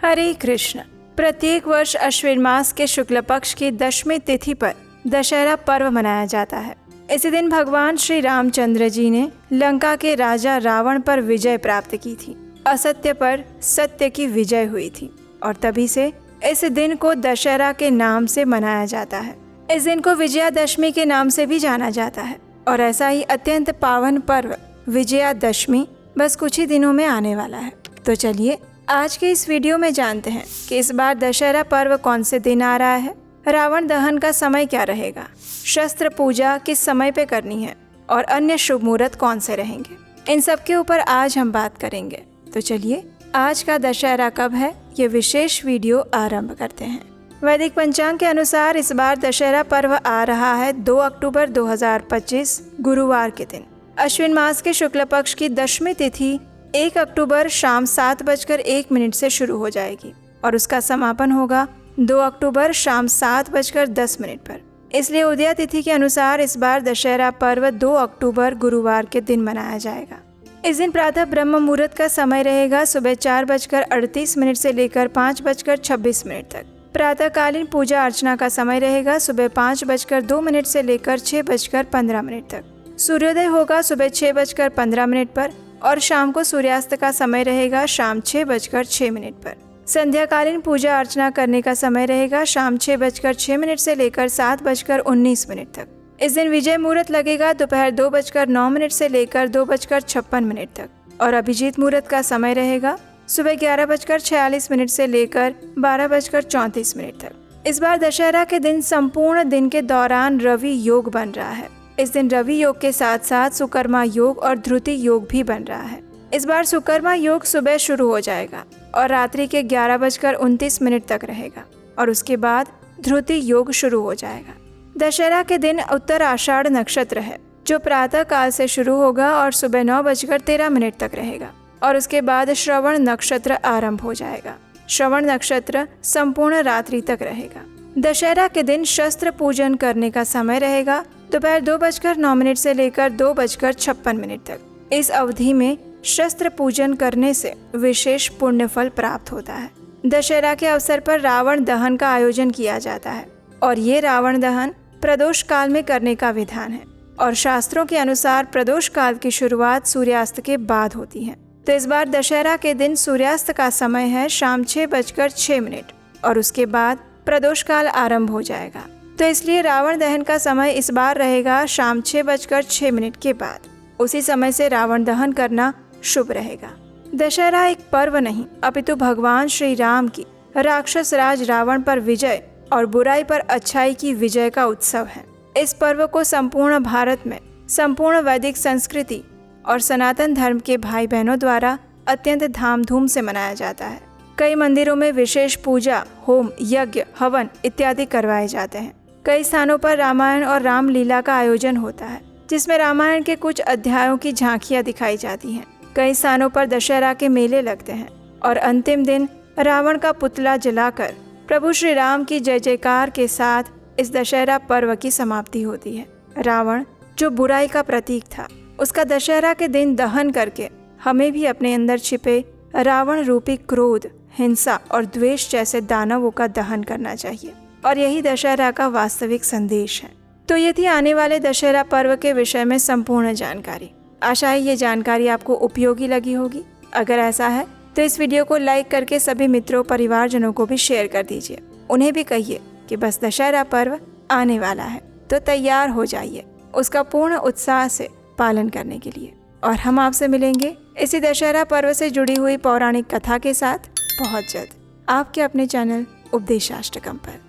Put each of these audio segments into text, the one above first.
हरे कृष्ण। प्रत्येक वर्ष अश्विन मास के शुक्ल पक्ष की 10वीं तिथि पर दशहरा पर्व मनाया जाता है। इसी दिन भगवान श्री रामचंद्र जी ने लंका के राजा रावण पर विजय प्राप्त की थी। असत्य पर सत्य की विजय हुई थी और तभी से इस दिन को दशहरा के नाम से मनाया जाता है। इस दिन को विजयादशमी के नाम से भी जाना जाता है और ऐसा ही अत्यंत पावन पर्व विजयादशमी बस कुछ ही दिनों में आने वाला है। तो चलिए आज के इस वीडियो में जानते हैं कि इस बार दशहरा पर्व कौन से दिन आ रहा है, रावण दहन का समय क्या रहेगा, शस्त्र पूजा किस समय पे करनी है और अन्य शुभ मुहूर्त कौन से रहेंगे, इन सब के ऊपर आज हम बात करेंगे। तो चलिए आज का दशहरा कब है ये विशेष वीडियो आरंभ करते हैं। वैदिक पंचांग के अनुसार इस बार दशहरा पर्व आ रहा है 2 अक्टूबर 2025 गुरुवार के दिन। अश्विन मास के शुक्ल पक्ष की 10वीं तिथि 1 अक्टूबर शाम 7:01 से शुरू हो जाएगी और उसका समापन होगा 2 अक्टूबर शाम 7:10 पर। इसलिए उदया तिथि के अनुसार इस बार दशहरा पर्व 2 अक्टूबर गुरुवार के दिन मनाया जाएगा। इस दिन प्रातः ब्रह्म मुहूर्त का समय रहेगा सुबह 4:38 से लेकर 5:26 तक। प्रातःकालीन पूजा अर्चना का समय रहेगा सुबह 5:02 से लेकर 6:15 तक। सूर्योदय होगा सुबह 6:15 पर और शाम को सूर्यास्त का समय रहेगा शाम 6:06 पर। संध्याकालीन पूजा अर्चना करने का समय रहेगा शाम 6:06 से लेकर 7:19 तक। इस दिन विजय मुहूर्त लगेगा दोपहर 2:09 से लेकर 2:56 तक और अभिजीत मुहूर्त का समय रहेगा सुबह 11:46 से लेकर 12:34 तक। इस बार दशहरा के दिन संपूर्ण दिन के दौरान रवि योग बन रहा है। इस दिन रवि योग के साथ साथ सुकर्मा योग और ध्रुति योग भी बन रहा है। इस बार सुकर्मा योग सुबह शुरू हो जाएगा और रात्रि के 11:29 तक रहेगा और उसके बाद ध्रुति योग शुरू हो जाएगा। दशहरा के दिन उत्तर आषाढ़ नक्षत्र है जो प्रातः काल से शुरू होगा और सुबह 9:13 तक रहेगा और उसके बाद श्रवण नक्षत्र आरंभ हो जाएगा। श्रवण नक्षत्र संपूर्ण रात्रि तक रहेगा। दशहरा के दिन शस्त्र पूजन करने का समय रहेगा दोपहर 2:09 से लेकर 2:56 तक। इस अवधि में शस्त्र पूजन करने से विशेष पुण्य फल प्राप्त होता है। दशहरा के अवसर पर रावण दहन का आयोजन किया जाता है और ये रावण दहन प्रदोष काल में करने का विधान है और शास्त्रों के अनुसार प्रदोष काल की शुरुआत सूर्यास्त के बाद होती है। तो इस बार दशहरा के दिन सूर्यास्त का समय है शाम 6:06 और उसके बाद प्रदोष काल आरंभ हो जाएगा। तो इसलिए रावण दहन का समय इस बार रहेगा शाम 6:06 के बाद। उसी समय से रावण दहन करना शुभ रहेगा। दशहरा एक पर्व नहीं अपितु भगवान श्री राम की राक्षस राज रावण पर विजय और बुराई पर अच्छाई की विजय का उत्सव है। इस पर्व को संपूर्ण भारत में संपूर्ण वैदिक संस्कृति और सनातन धर्म के भाई बहनों द्वारा अत्यंत धामधूम से मनाया जाता है। कई मंदिरों में विशेष पूजा, होम, यज्ञ, हवन इत्यादि करवाए जाते हैं। कई स्थानों पर रामायण और रामलीला का आयोजन होता है जिसमें रामायण के कुछ अध्यायों की झांकियां दिखाई जाती हैं। कई स्थानों पर दशहरा के मेले लगते हैं और अंतिम दिन रावण का पुतला जलाकर प्रभु श्री राम की जय जयकार के साथ इस दशहरा पर्व की समाप्ति होती है। रावण जो बुराई का प्रतीक था उसका दशहरा के दिन दहन करके हमें भी अपने अंदर छिपे रावण रूपी क्रोध, हिंसा और द्वेष जैसे दानवों का दहन करना चाहिए और यही दशहरा का वास्तविक संदेश है। तो ये थी आने वाले दशहरा पर्व के विषय में संपूर्ण जानकारी। आशा है ये जानकारी आपको उपयोगी लगी होगी। अगर ऐसा है तो इस वीडियो को लाइक करके सभी मित्रों, परिवारजनों को भी शेयर कर दीजिए। उन्हें भी कहिए कि बस दशहरा पर्व आने वाला है तो तैयार हो जाइए उसका पूर्ण उत्साह से पालन करने के लिए। और हम आपसे मिलेंगे इसी दशहरा पर्व से जुड़ी हुई पौराणिक कथा के साथ बहुत जल्द आपके अपने चैनल उपदेशाष्टकम पर।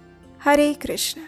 हरे कृष्ण।